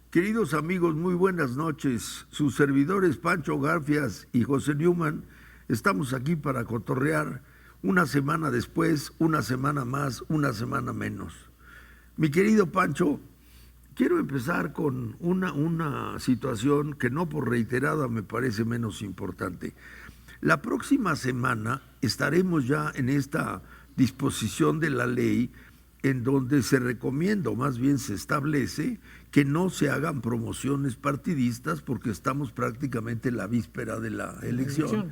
Queridos amigos, muy buenas noches. Sus servidores Pancho Garfias y José Newman estamos aquí para cotorrear una semana después, una semana más, una semana menos. Mi querido Pancho, quiero empezar con una situación que no por reiterada me parece menos importante. La próxima semana estaremos ya en esta disposición de la ley en donde se recomienda, o más bien se establece, que no se hagan promociones partidistas porque estamos prácticamente en la víspera de la elección.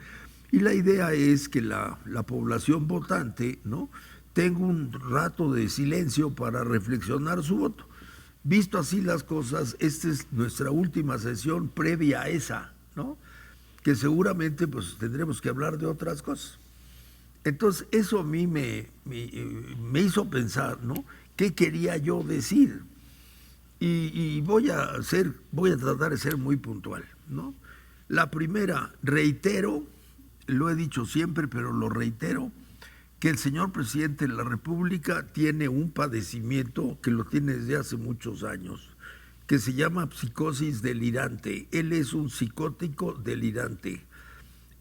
Y la idea es que la población votante, ¿no?, tenga un rato de silencio para reflexionar su voto. Visto así las cosas, esta es nuestra última sesión previa a esa, ¿no?, que seguramente pues tendremos que hablar de otras cosas. Entonces eso a mí me hizo pensar, ¿no?, qué quería yo decir. Y voy a tratar de ser muy puntual, ¿no? La primera, reitero, lo he dicho siempre, pero lo reitero, que el señor presidente de la República tiene un padecimiento que lo tiene desde hace muchos años, que se llama psicosis delirante. Él es un psicótico delirante.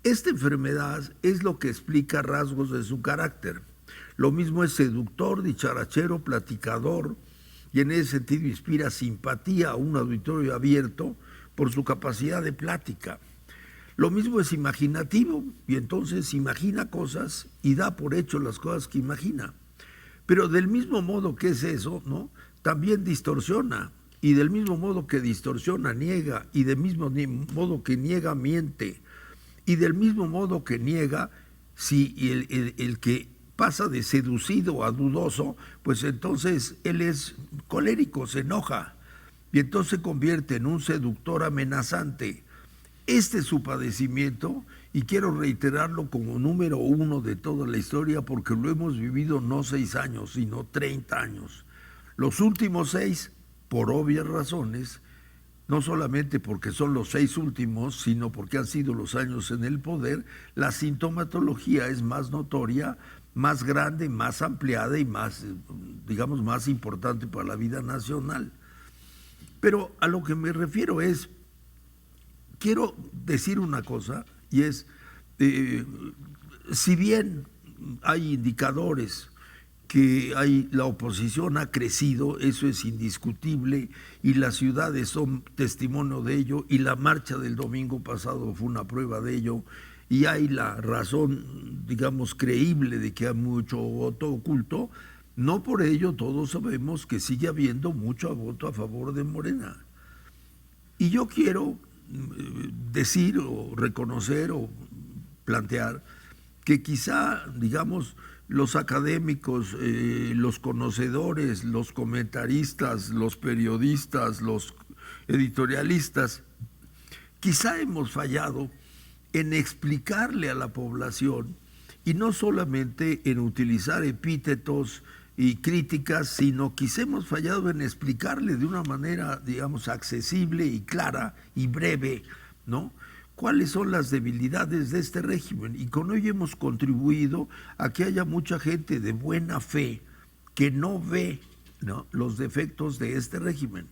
Esta enfermedad es lo que explica rasgos de su carácter. Lo mismo es seductor, dicharachero, platicador, y en ese sentido inspira simpatía a un auditorio abierto por su capacidad de plática. Lo mismo es imaginativo, y entonces imagina cosas y da por hecho las cosas que imagina. Pero del mismo modo que es eso, ¿no?, también distorsiona, y del mismo modo que distorsiona, niega, y del mismo modo que niega, miente, y del mismo modo que niega, si el que pasa de seducido a dudoso, pues entonces él es colérico, se enoja, y entonces se convierte en un seductor amenazante. Este es su padecimiento, y quiero reiterarlo como número uno de toda la historia, porque lo hemos vivido no 6 años, sino 30 años. Los últimos 6, por obvias razones, no solamente porque son los 6 últimos, sino porque han sido los años en el poder, la sintomatología es más notoria, más grande, más ampliada y más, digamos, más importante para la vida nacional. Pero a lo que me refiero es, quiero decir una cosa, y es, si bien hay indicadores que la oposición ha crecido, eso es indiscutible, y las ciudades son testimonio de ello, y la marcha del domingo pasado fue una prueba de ello, y hay la razón, digamos, creíble de que hay mucho voto oculto. No por ello todos sabemos que sigue habiendo mucho voto a favor de Morena. Y yo quiero decir o reconocer o plantear que quizá, digamos, los académicos, los conocedores, los comentaristas, los periodistas, los editorialistas, quizá hemos fallado en explicarle a la población, y no solamente en utilizar epítetos y críticas, sino quizá hemos fallado en explicarle de una manera, digamos, accesible y clara y breve, ¿no?, cuáles son las debilidades de este régimen, y con ello hemos contribuido a que haya mucha gente de buena fe que no ve, ¿no?, los defectos de este régimen.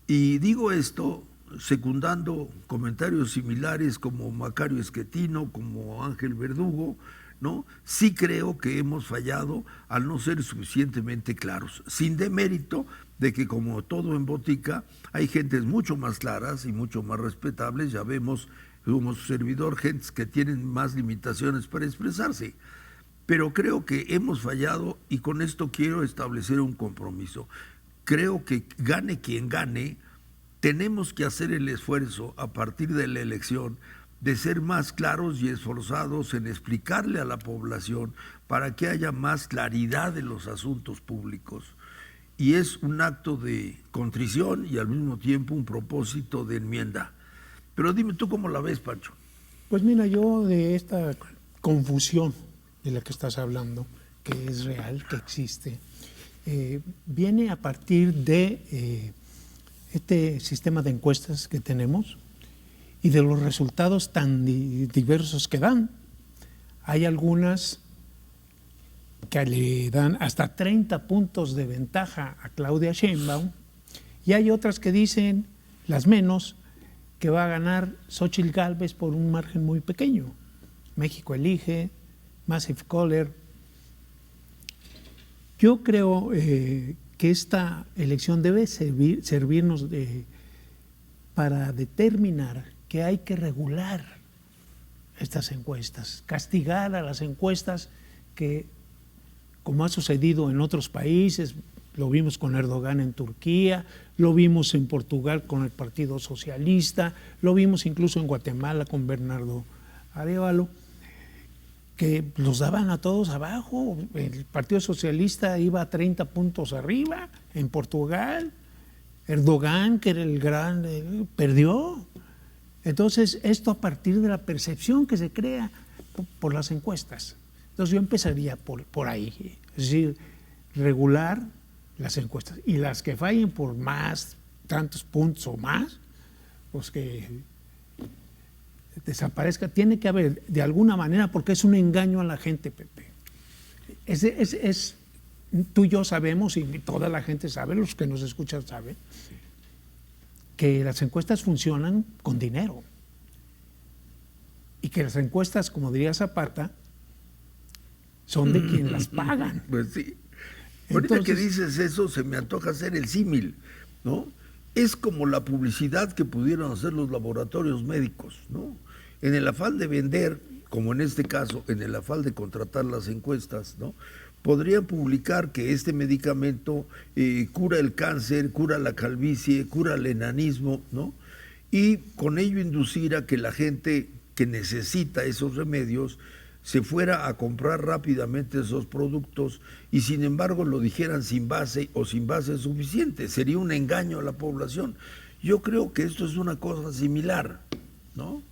Y digo esto secundando comentarios similares como Macario Esquetino, como Ángel Verdugo, ¿no? Sí creo que hemos fallado al no ser suficientemente claros, sin demérito de que, como todo en botica, hay gentes mucho más claras y mucho más respetables. Ya vemos, como su servidor, gentes que tienen más limitaciones para expresarse. Pero creo que hemos fallado, y con esto quiero establecer un compromiso. Creo que gane quien gane, tenemos que hacer el esfuerzo a partir de la elección de ser más claros y esforzados en explicarle a la población para que haya más claridad en los asuntos públicos. Y es un acto de contrición y al mismo tiempo un propósito de enmienda. Pero dime tú cómo la ves, Pancho. Pues mira, yo de esta confusión de la que estás hablando, que es real, que existe, viene a partir de este sistema de encuestas que tenemos, y de los resultados tan diversos que dan. Hay algunas que le dan hasta 30 puntos de ventaja a Claudia Sheinbaum, y hay otras que dicen, las menos, que va a ganar Xóchitl Gálvez por un margen muy pequeño. México Elige, Massive Caller. Yo creo que esta elección debe servirnos para determinar que hay que regular estas encuestas, castigar a las encuestas que, como ha sucedido en otros países, lo vimos con Erdogan en Turquía, lo vimos en Portugal con el Partido Socialista, lo vimos incluso en Guatemala con Bernardo Arévalo, que los daban a todos abajo. El Partido Socialista iba a 30 puntos arriba en Portugal. Erdogan, que era el gran, perdió. Entonces, esto a partir de la percepción que se crea por las encuestas. Entonces, yo empezaría por ahí, es decir, regular las encuestas. Y las que fallen por más, tantos puntos o más, pues que desaparezca. Tiene que haber, de alguna manera, porque es un engaño a la gente, Pepe. Tú y yo sabemos, y toda la gente sabe, los que nos escuchan saben, que las encuestas funcionan con dinero. Y que las encuestas, como diría Zapata, son de quien las pagan. Pues sí. Ahorita que dices eso, se me antoja hacer el símil, ¿no? Es como la publicidad que pudieron hacer los laboratorios médicos, ¿no? En el afán de vender, como en este caso, en el afán de contratar las encuestas, ¿no? Podrían publicar que este medicamento cura el cáncer, cura la calvicie, cura el enanismo, ¿no? Y con ello inducir a que la gente que necesita esos remedios se fuera a comprar rápidamente esos productos y sin embargo lo dijeran sin base o sin base suficiente. Sería un engaño a la población. Yo creo que esto es una cosa similar, ¿no?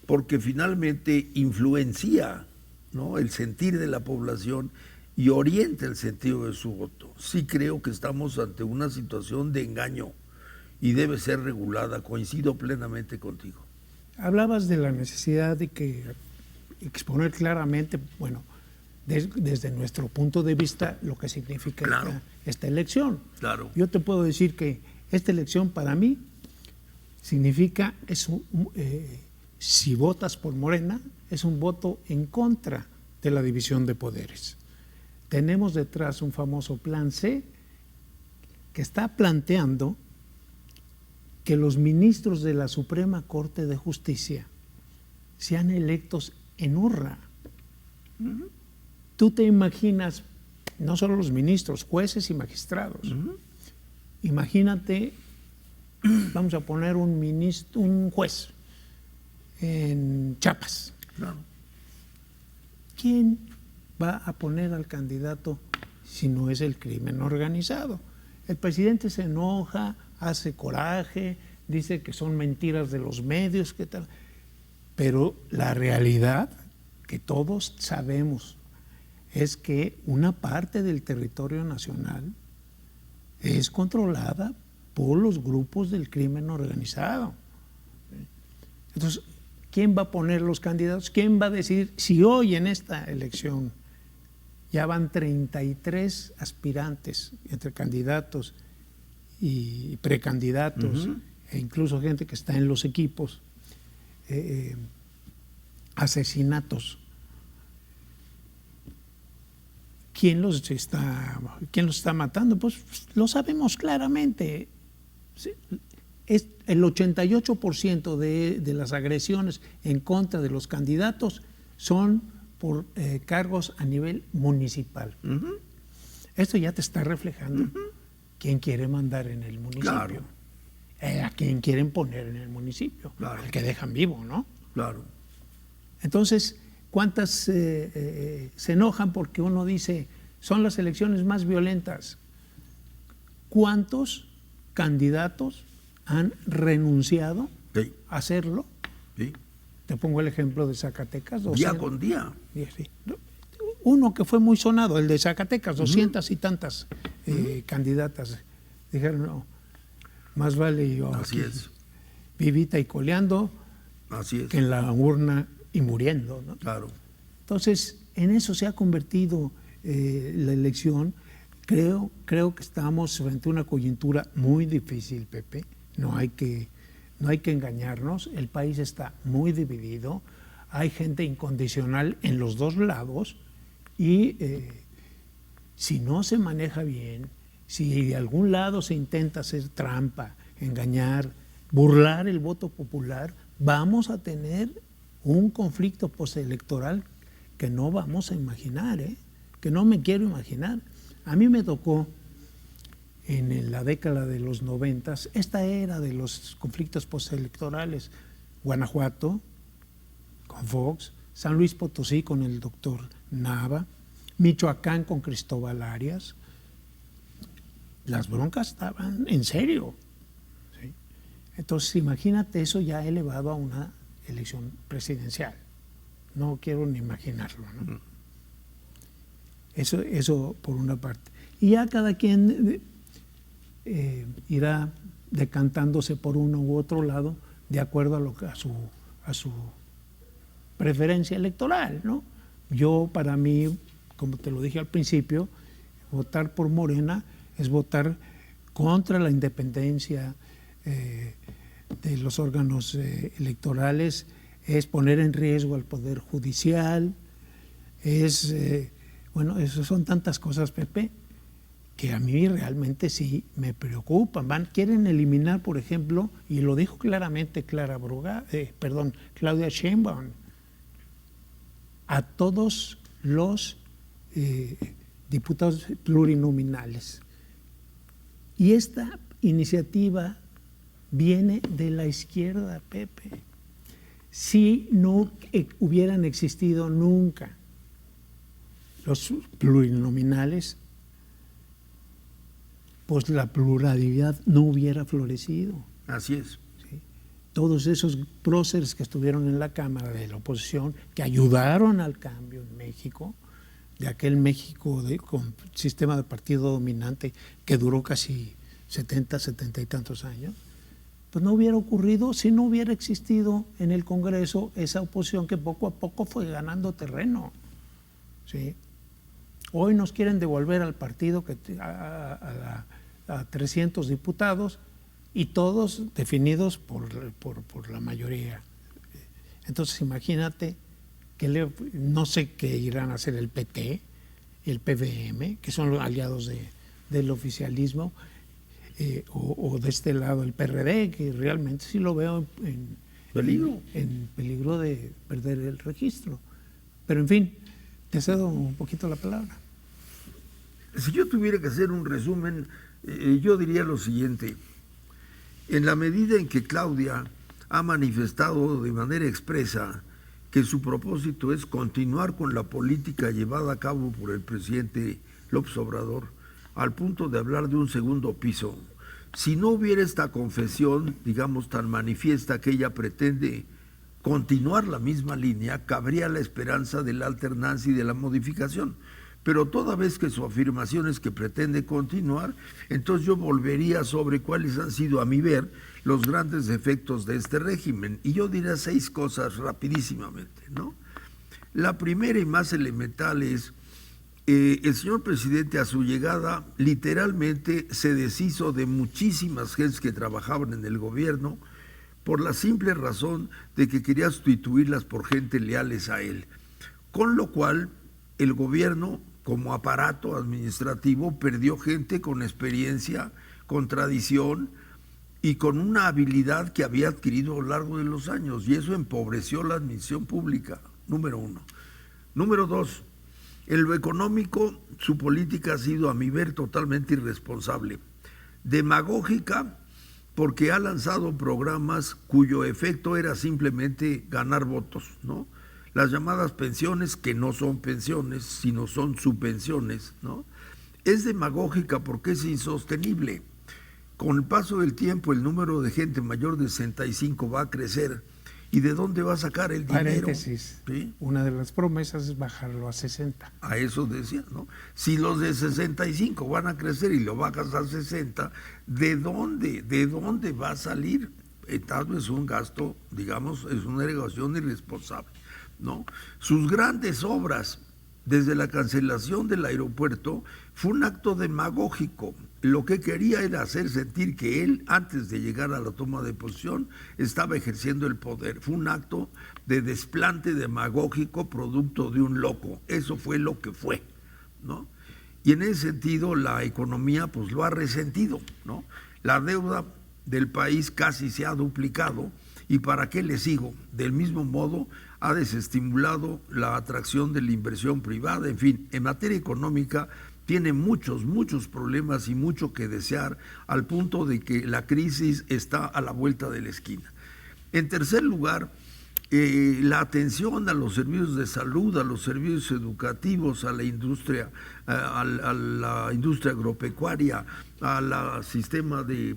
Porque finalmente influencia, ¿no?, el sentir de la población y orienta el sentido de su voto. Sí creo que estamos ante una situación de engaño y debe ser regulada. Coincido plenamente contigo. Hablabas de la necesidad de exponer claramente, bueno, desde nuestro punto de vista, lo que significa esta elección. Claro. Yo te puedo decir que esta elección para mí significa, si votas por Morena, es un voto en contra de la división de poderes. Tenemos detrás un famoso plan C que está planteando que los ministros de la Suprema Corte de Justicia sean electos en urna. Tú te imaginas, no solo los ministros, jueces y magistrados. Imagínate, vamos a poner un juez en Chiapas. Claro. ¿Quién va a poner al candidato si no es el crimen organizado? El presidente se enoja, hace coraje, dice que son mentiras de los medios, ¿qué tal? Pero la realidad, que todos sabemos, es que una parte del territorio nacional es controlada por los grupos del crimen organizado. Entonces, ¿quién va a poner los candidatos? ¿Quién va a decidir si hoy en esta elección ya van 33 aspirantes entre candidatos y precandidatos, e incluso gente que está en los equipos, asesinatos? ¿Quién los está matando? Pues lo sabemos claramente. Es el 88% de las agresiones en contra de los candidatos son por cargos a nivel municipal. Esto ya te está reflejando quién quiere mandar en el municipio. Claro. A quién quieren poner en el municipio. Claro. Al que dejan vivo, ¿no? Claro. Entonces, ¿cuántas se enojan porque uno dice son las elecciones más violentas? ¿Cuántos candidatos han renunciado a hacerlo? Sí. Te pongo el ejemplo de Zacatecas. Día con día. Sí. Uno que fue muy sonado, el de Zacatecas, 200 y tantas candidatas. Dijeron, no, más vale yo Así aquí, es. vivita y coleando, Así es. que en la urna y muriendo, ¿no? Claro. Entonces, en eso se ha convertido la elección. Creo que estamos frente a una coyuntura muy difícil, Pepe. No hay que engañarnos. El país está muy dividido. Hay gente incondicional en los dos lados y si no se maneja bien, si de algún lado se intenta hacer trampa, engañar, burlar el voto popular, vamos a tener un conflicto postelectoral que no vamos a imaginar, que no me quiero imaginar. A mí me tocó en la década de los 90, esta era de los conflictos postelectorales, Guanajuato con Fox, San Luis Potosí con el doctor Nava, Michoacán con Cristóbal Arias. Las broncas estaban en serio, ¿sí? Entonces imagínate eso ya elevado a una elección presidencial. No quiero ni imaginarlo, ¿no? Eso por una parte. Y ya cada quien irá decantándose por uno u otro lado de acuerdo a su preferencia electoral, ¿no? Yo, para mí, como te lo dije al principio, votar por Morena es votar contra la independencia de los órganos electorales, es poner en riesgo al Poder Judicial, bueno, eso son tantas cosas, Pepe, que a mí realmente sí me preocupan. Quieren eliminar, por ejemplo, y lo dijo claramente Claudia Sheinbaum, a todos los diputados plurinominales. Y esta iniciativa viene de la izquierda, Pepe. Si no hubieran existido nunca los plurinominales, pues la pluralidad no hubiera florecido. Así es. ¿Sí? Todos esos próceres que estuvieron en la Cámara de la oposición, que ayudaron al cambio en México, de aquel México con sistema de partido dominante que duró casi 70 y tantos años, pues no hubiera ocurrido si no hubiera existido en el Congreso esa oposición que poco a poco fue ganando terreno, ¿sí? Hoy nos quieren devolver al partido a 300 diputados y todos definidos por la mayoría. Entonces imagínate que no sé qué irán a hacer el PT, el PVM, que son los aliados del oficialismo, o de este lado el PRD, que realmente sí lo veo en peligro de perder el registro. Pero en fin, te cedo un poquito la palabra. Si yo tuviera que hacer un resumen, yo diría lo siguiente. En la medida en que Claudia ha manifestado de manera expresa que su propósito es continuar con la política llevada a cabo por el presidente López Obrador, al punto de hablar de un segundo piso, si no hubiera esta confesión, digamos, tan manifiesta que ella pretende continuar la misma línea, cabría la esperanza de la alternancia y de la modificación. Pero toda vez que su afirmación es que pretende continuar, entonces yo volvería sobre cuáles han sido, a mi ver, los grandes efectos de este régimen. Y yo diría 6 cosas rapidísimamente, ¿no? La primera y más elemental es, el señor presidente a su llegada literalmente se deshizo de muchísimas gentes que trabajaban en el gobierno por la simple razón de que quería sustituirlas por gente leales a él. Con lo cual, el gobierno, como aparato administrativo, perdió gente con experiencia, con tradición y con una habilidad que había adquirido a lo largo de los años, y eso empobreció la administración pública, número 1. Número 2, en lo económico, su política ha sido, a mi ver, totalmente irresponsable, demagógica, porque ha lanzado programas cuyo efecto era simplemente ganar votos, ¿no? Las llamadas pensiones, que no son pensiones, sino son subvenciones, ¿no? Es demagógica porque es insostenible. Con el paso del tiempo, el número de gente mayor de 65 va a crecer. ¿Y de dónde va a sacar el dinero? Paréntesis, ¿Sí? Una de las promesas es bajarlo a 60. A eso decía, ¿no? Si los de 65 van a crecer y lo bajas a 60, ¿de dónde va a salir tal vez un gasto, digamos, es una erogación irresponsable, ¿no? Sus grandes obras, desde la cancelación del aeropuerto, fue un acto demagógico. Lo que quería era hacer sentir que él, antes de llegar a la toma de posición, estaba ejerciendo el poder. Fue un acto de desplante demagógico producto de un loco. Eso fue lo que fue, ¿no? Y en ese sentido la economía pues lo ha resentido, ¿no? La deuda del país casi se ha duplicado. ¿Y para qué le sigo? Del mismo modo, ha desestimulado la atracción de la inversión privada. En fin, en materia económica tiene muchos problemas y mucho que desear, al punto de que la crisis está a la vuelta de la esquina. En tercer lugar, la atención a los servicios de salud, a los servicios educativos, a la industria agropecuaria, al sistema de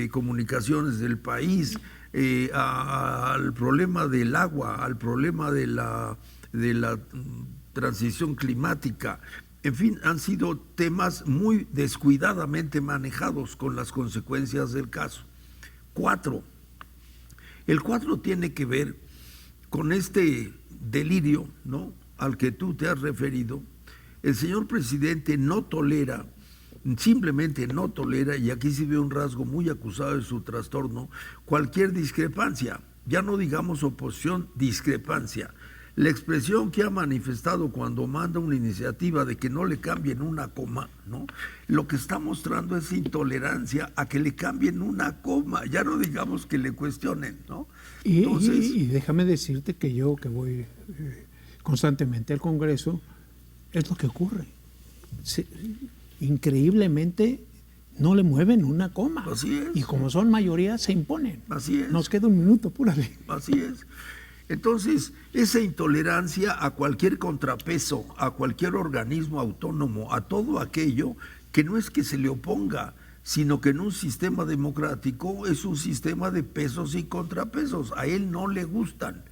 comunicaciones del país, al problema del agua, al problema de la transición climática. En fin, han sido temas muy descuidadamente manejados, con las consecuencias del caso. 4. El 4 tiene que ver con este delirio, ¿no?, al que tú te has referido. El señor presidente no tolera, simplemente no tolera, y aquí se ve un rasgo muy acusado de su trastorno, cualquier discrepancia. Ya no digamos oposición, discrepancia. La expresión que ha manifestado cuando manda una iniciativa de que no le cambien una coma, ¿no?, lo que está mostrando es intolerancia a que le cambien una coma, ya no digamos que le cuestionen, ¿no? Entonces, y déjame decirte que yo, que voy constantemente al Congreso, es lo que ocurre. Increíblemente no le mueven una coma. Así es. Y como son mayoría, se imponen. Así es. Nos queda un minuto, apúrale. Así es. Entonces, esa intolerancia a cualquier contrapeso, a cualquier organismo autónomo, a todo aquello que no es que se le oponga, sino que en un sistema democrático es un sistema de pesos y contrapesos. A él no le gustan.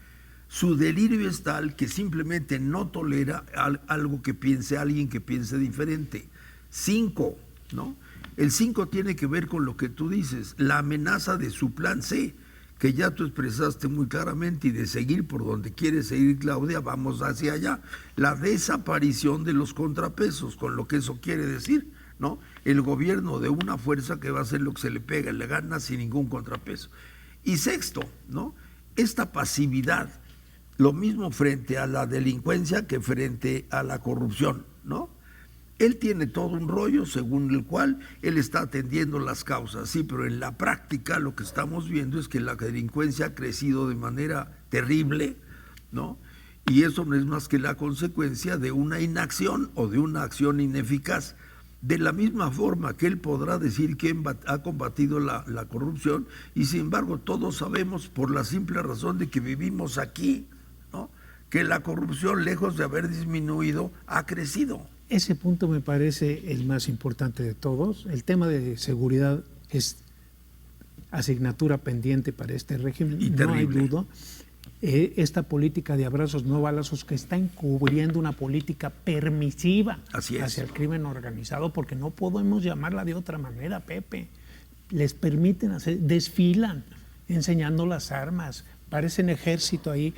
Su delirio es tal que simplemente no tolera algo que piense alguien que piense diferente. 5, ¿no? El 5 tiene que ver con lo que tú dices, la amenaza de su plan C, que ya tú expresaste muy claramente, y de seguir por donde quiere seguir Claudia, vamos hacia allá. La desaparición de los contrapesos, con lo que eso quiere decir, ¿no? El gobierno de una fuerza que va a hacer lo que se le pega, le gana sin ningún contrapeso. Y 6, ¿no? Esta pasividad, lo mismo frente a la delincuencia que frente a la corrupción, ¿no? Él tiene todo un rollo según el cual él está atendiendo las causas, sí, pero en la práctica lo que estamos viendo es que la delincuencia ha crecido de manera terrible, ¿no? Y eso no es más que la consecuencia de una inacción o de una acción ineficaz. De la misma forma que él podrá decir que ha combatido la corrupción, y sin embargo todos sabemos, por la simple razón de que vivimos aquí, ¿no?, que la corrupción, lejos de haber disminuido, ha crecido. Ese punto me parece el más importante de todos. El tema de seguridad es asignatura pendiente para este régimen, y no hay terrible. duda. Esta política de abrazos no balazos que está encubriendo una política permisiva hacia el crimen organizado, porque no podemos llamarla de otra manera, Pepe. Les permiten hacer, desfilan enseñando las armas, parecen ejército ahí,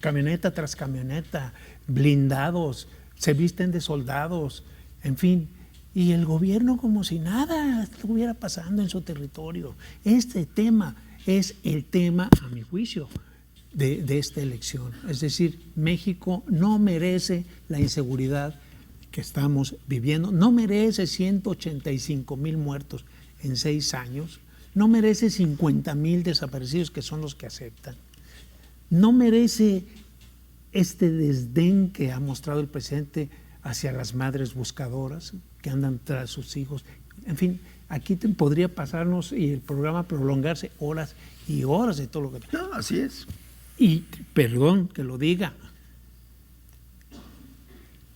camioneta tras camioneta, blindados, se visten de soldados, en fin, y el gobierno como si nada estuviera pasando en su territorio. Este tema es el tema, a mi juicio, de esta elección. Es decir, México no merece la inseguridad que estamos viviendo, no merece 185,000 muertos en 6 años, no merece 50,000 desaparecidos, que son los que aceptan, no merece este desdén que ha mostrado el presidente hacia las madres buscadoras que andan tras sus hijos. En fin, aquí podría pasarnos y el programa prolongarse horas y horas de todo lo que... No, así es. Y, perdón que lo diga,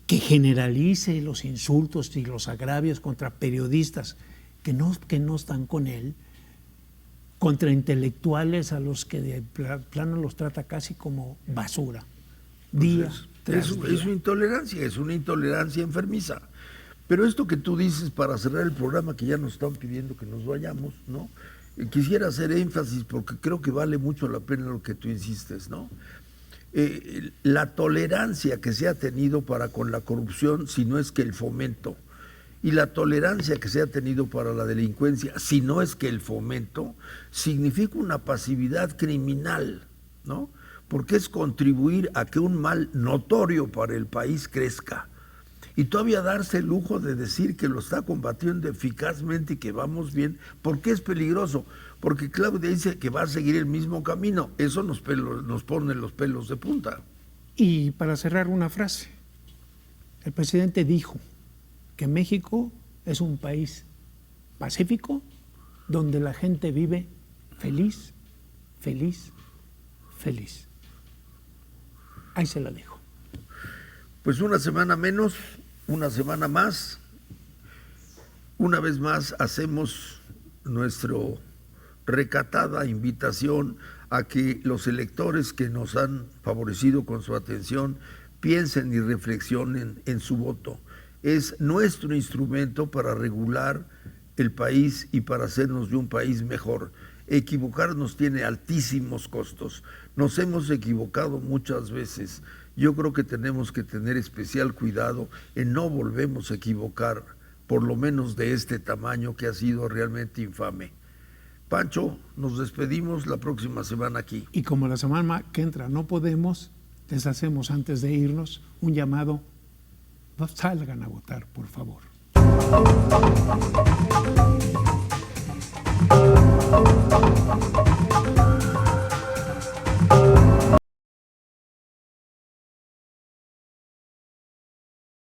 que generalice los insultos y los agravios contra periodistas que no están con él, contra intelectuales a los que de plano los trata casi como basura. Es una intolerancia enfermiza. Pero esto que tú dices, para cerrar el programa, que ya nos están pidiendo que nos vayamos, ¿no?, quisiera hacer énfasis porque creo que vale mucho la pena lo que tú insistes, ¿no? La tolerancia que se ha tenido para con la corrupción, si no es que el fomento, y la tolerancia que se ha tenido para la delincuencia, si no es que el fomento, significa una pasividad criminal, ¿no? Porque es contribuir a que un mal notorio para el país crezca. Y todavía darse el lujo de decir que lo está combatiendo eficazmente y que vamos bien. ¿Por qué es peligroso? Porque Claudia dice que va a seguir el mismo camino. Eso nos pone los pelos de punta. Y para cerrar una frase, el presidente dijo que México es un país pacífico donde la gente vive feliz, feliz, feliz. Ahí se la dejo. Pues una semana menos, una semana más. Una vez más hacemos nuestra recatada invitación a que los electores que nos han favorecido con su atención piensen y reflexionen en su voto. Es nuestro instrumento para regular el país y para hacernos de un país mejor. Equivocarnos tiene altísimos costos. Nos hemos equivocado muchas veces. Yo creo que tenemos que tener especial cuidado en no volvernos a equivocar, por lo menos de este tamaño que ha sido realmente infame. Pancho, nos despedimos la próxima semana aquí. Y como la semana que entra no podemos, les hacemos antes de irnos un llamado: no salgan a votar, por favor.